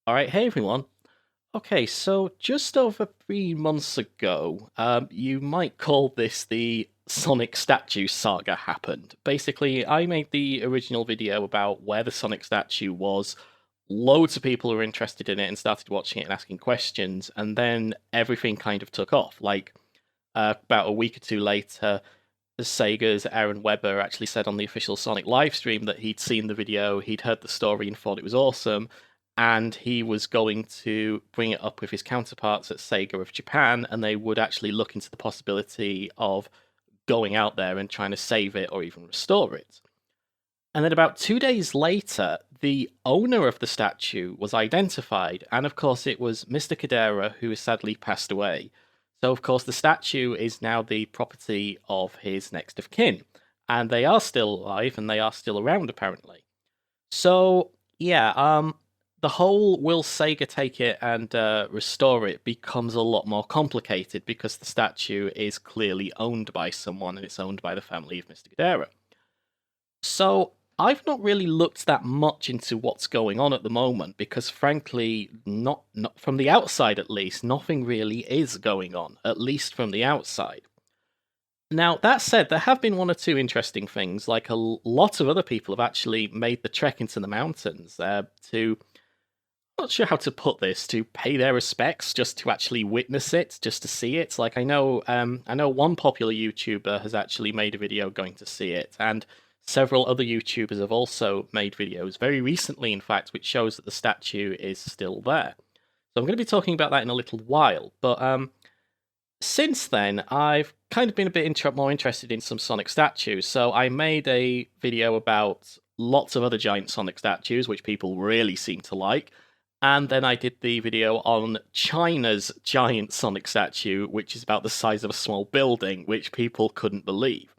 Alright, hey everyone. Okay, so just over 3 months ago, you might call this the Sonic statue saga happened. Basically, I made the original video about where the Sonic statue was. Loads of people were interested in it and started watching it and asking questions, and then everything kind of took off. About a week or two later, Sega's Aaron Webber actually said on the official Sonic live stream that he'd seen the video, he'd heard the story and thought it was awesome, and he was going to bring it up with his counterparts at Sega of Japan, and they would actually look into the possibility of going out there and trying to save it or even restore it. And then about 2 days later, the owner of the statue was identified, and of course it was Mr. Kadera, who has sadly passed away. So, of course, the statue is now the property of his next of kin, and they are still alive and they are still around apparently. So, yeah, the whole will Sega take it and restore it becomes a lot more complicated because the statue is clearly owned by someone and it's owned by the family of Mr. Kadera. So, I've not really looked that much into what's going on at the moment because, frankly, not from the outside at least, nothing really is going on, at least from the outside. Now, that said, there have been one or two interesting things, like lot of other people have actually made the trek into the mountains to, not sure how to put this, to pay their respects, just to actually witness it, just to see it. Like, I know one popular YouTuber has actually made a video going to see it, and several other YouTubers have also made videos, very recently, in fact, which shows that the statue is still there. So I'm going to be talking about that in a little while, but since then, I've kind of been a bit more interested in some Sonic statues, so I made a video about lots of other giant Sonic statues, which people really seem to like, and then I did the video on China's giant Sonic statue, which is about the size of a small building, which people couldn't believe.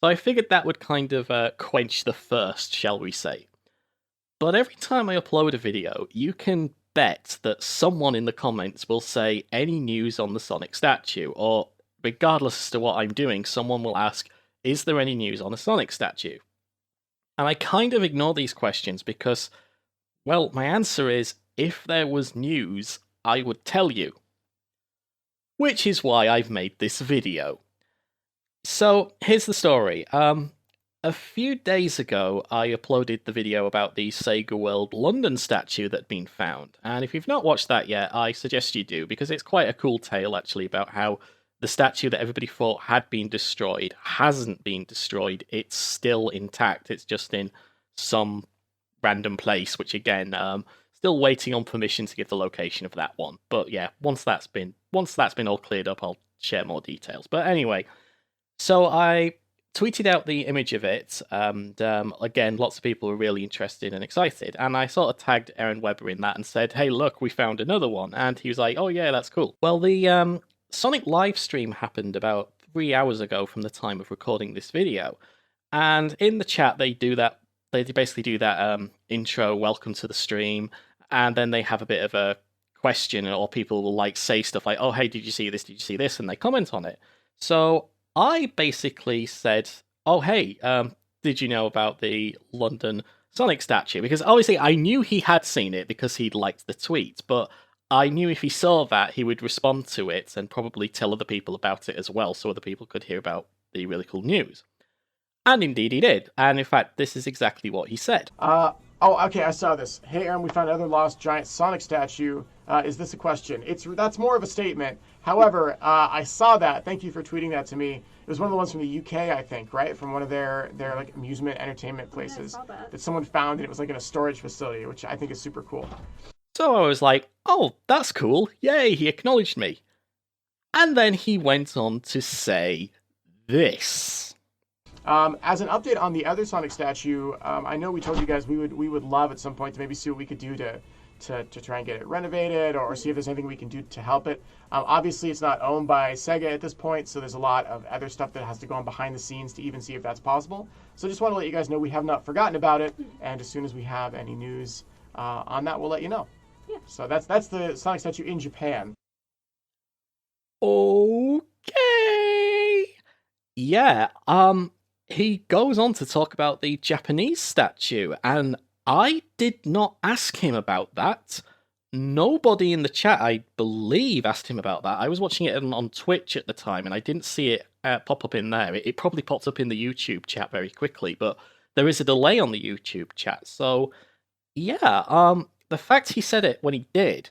So I figured that would kind of quench the thirst, shall we say. But every time I upload a video, you can bet that someone in the comments will say any news on the Sonic statue, or regardless as to what I'm doing, someone will ask, is there any news on a Sonic statue? And I kind of ignore these questions because, well, my answer is, if there was news, I would tell you. Which is why I've made this video. So, here's the story. A few days ago, I uploaded the video about the Sega World London statue that'd been found, and if you've not watched that yet, I suggest you do, because it's quite a cool tale, actually, about how the statue that everybody thought had been destroyed hasn't been destroyed, it's still intact, it's just in some random place, which again, still waiting on permission to give the location of that one. But yeah, once that's been all cleared up, I'll share more details. But anyway, so I tweeted out the image of it, and again, lots of people were really interested and excited. And I sort of tagged Aaron Webber in that and said, hey, look, we found another one. And he was like, oh, yeah, that's cool. Well, the Sonic live stream happened about 3 hours ago from the time of recording this video. And in the chat, they basically do that intro, welcome to the stream, and then they have a bit of a question, or people will say stuff like, oh, hey, did you see this? Did you see this? And they comment on it. So I basically said, oh, hey, did you know about the London Sonic statue? Because obviously I knew he had seen it because he'd liked the tweet, but I knew if he saw that, he would respond to it and probably tell other people about it as well, so other people could hear about the really cool news. And indeed he did. And in fact, this is exactly what he said. Okay, I saw this. Hey, Aaron, we found another lost giant Sonic statue. Is this a question? That's more of a statement. However, I saw that. Thank you for tweeting that to me. It was one of the ones from the UK, I think, right? From one of their like amusement entertainment places that someone found, and it was like in a storage facility, which I think is super cool. So I was like, oh, that's cool. Yay, he acknowledged me. And then he went on to say this. As an update on the other Sonic statue, I know we told you guys we would love at some point to maybe see what we could do to try and get it renovated, or see if there's anything we can do to help it. Obviously, it's not owned by Sega at this point, so there's a lot of other stuff that has to go on behind the scenes to even see if that's possible. So just want to let you guys know we have not forgotten about it, and as soon as we have any news on that, we'll let you know. Yeah. So that's the Sonic statue in Japan. Okay. Yeah, he goes on to talk about the Japanese statue, and I did not ask him about that. nobody in the chat, I believe, asked him about that. I was watching it on Twitch at the time, and I didn't see it pop up in there. It probably popped up in the YouTube chat very quickly, but there is a delay on the YouTube chat. So yeah, the fact he said it when he did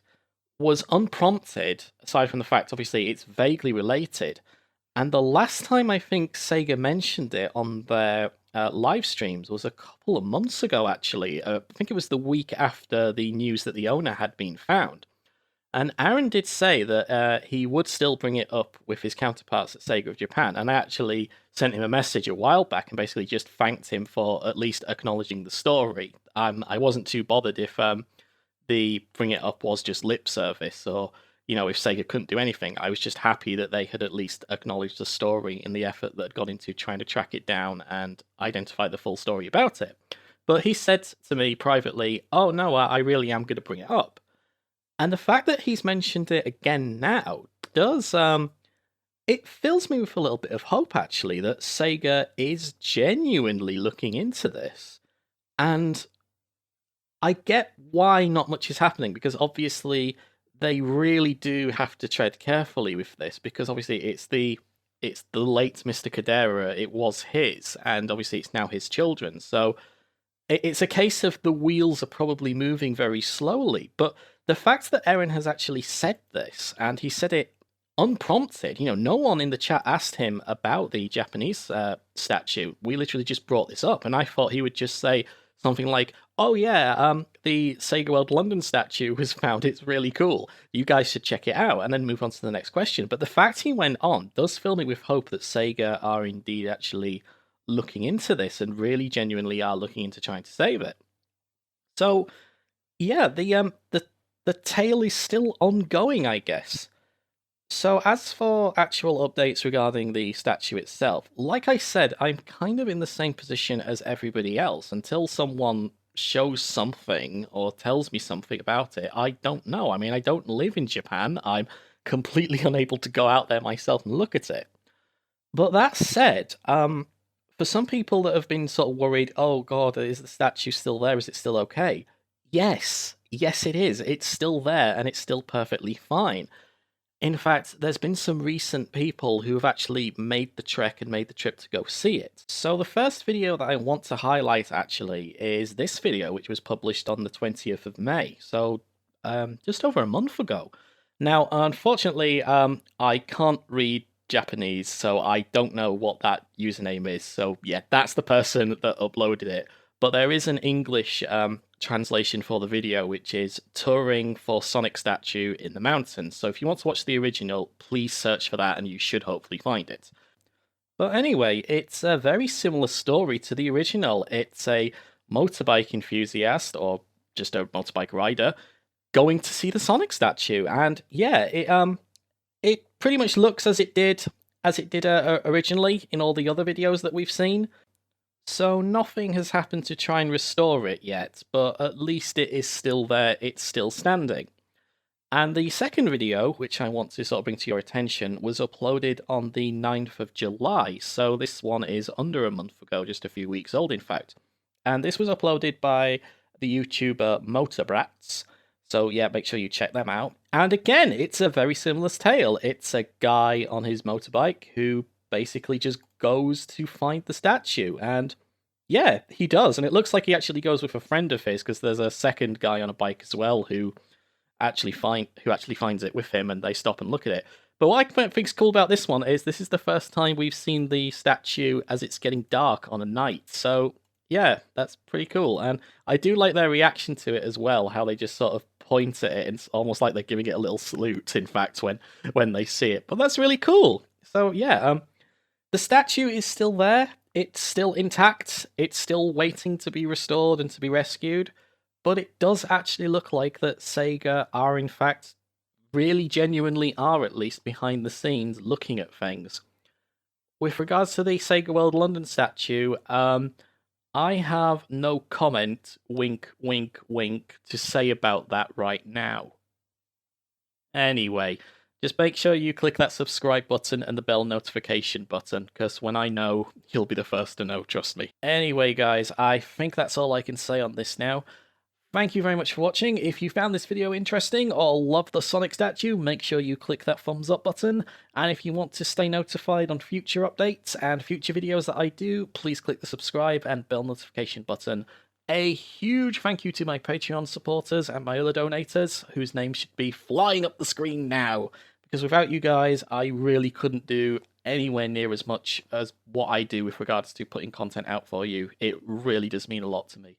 was unprompted. Aside from the fact, obviously, it's vaguely related. And the last time I think Sega mentioned it on their live streams was a couple of months ago, actually. I think it was the week after the news that the owner had been found. And Aaron did say that he would still bring it up with his counterparts at Sega of Japan. And I actually sent him a message a while back and basically just thanked him for at least acknowledging the story. I wasn't too bothered if the bring it up was just lip service or if Sega couldn't do anything. I was just happy that they had at least acknowledged the story in the effort that had gone into trying to track it down and identify the full story about it. But he said to me privately, "Oh no, I really am going to bring it up." And the fact that he's mentioned it again now does it fills me with a little bit of hope actually that Sega is genuinely looking into this. And I get why not much is happening, because obviously they really do have to tread carefully with this, because obviously it's the late Mr. Kadera, it was his, and obviously it's now his children. So it's a case of the wheels are probably moving very slowly. But the fact that Aaron has actually said this, and he said it unprompted, no one in the chat asked him about the Japanese statue. We literally just brought this up, and I thought he would just say something like, "Oh yeah, the Sega World London statue was found. It's really cool. You guys should check it out," and then move on to the next question. But the fact he went on does fill me with hope that Sega are indeed actually looking into this and really genuinely are looking into trying to save it. So yeah, the tale is still ongoing, I guess. So as for actual updates regarding the statue itself, like I said, I'm kind of in the same position as everybody else. Until someone shows something or tells me something about it, I don't know. I mean, I don't live in Japan. I'm completely unable to go out there myself and look at it. But that said, for some people that have been sort of worried, oh god, is the statue still there? Is it still okay? Yes, it is. It's still there and it's still perfectly fine. In fact, there's been some recent people who have actually made the trek and made the trip to go see it. So the first video that I want to highlight actually is this video, which was published on the 20th of May, so just over a month ago. Now, unfortunately, I can't read Japanese, so I don't know what that username is. So yeah, that's the person that uploaded it. But there is an English translation for the video, which is "Touring for Sonic Statue in the Mountains." So if you want to watch the original, please search for that and you should hopefully find it. But anyway, it's a very similar story to the original. It's a motorbike enthusiast, or just a motorbike rider, going to see the Sonic statue. And yeah, it pretty much looks as it did originally in all the other videos that we've seen. So nothing has happened to try and restore it yet, but at least it is still there, it's still standing. And the second video, which I want to sort of bring to your attention, was uploaded on the 9th of July, so this one is under a month ago, just a few weeks old in fact. And this was uploaded by the YouTuber Motorbrats, so yeah, make sure you check them out. And again, it's a very similar tale. It's a guy on his motorbike who basically just goes to find the statue, and yeah, he does, and it looks like he actually goes with a friend of his, because there's a second guy on a bike as well who actually finds it with him, and they stop and look at it. But what I think's cool about this one is this is the first time we've seen the statue as it's getting dark on a night. So yeah, that's pretty cool, and I do like their reaction to it as well. How they just sort of point at it, and it's almost like they're giving it a little salute. In fact, when they see it, but that's really cool. So yeah, the statue is still there. It's still intact. It's still waiting to be restored and to be rescued. But it does actually look like that Sega are, in fact, really genuinely are at least behind the scenes looking at things. With regards to the Sega World London statue, I have no comment, wink, wink, wink, to say about that right now. Anyway, just make sure you click that subscribe button and the bell notification button, because when I know, you'll be the first to know, trust me. Anyway, guys, I think that's all I can say on this now. Thank you very much for watching. If you found this video interesting or love the Sonic statue, make sure you click that thumbs up button. And if you want to stay notified on future updates and future videos that I do, please click the subscribe and bell notification button. A huge thank you to my Patreon supporters and my other donators, whose names should be flying up the screen now. Because without you guys, I really couldn't do anywhere near as much as what I do with regards to putting content out for you. It really does mean a lot to me.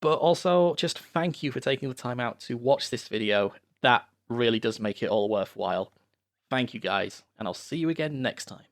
But also, just thank you for taking the time out to watch this video. That really does make it all worthwhile. Thank you guys, and I'll see you again next time.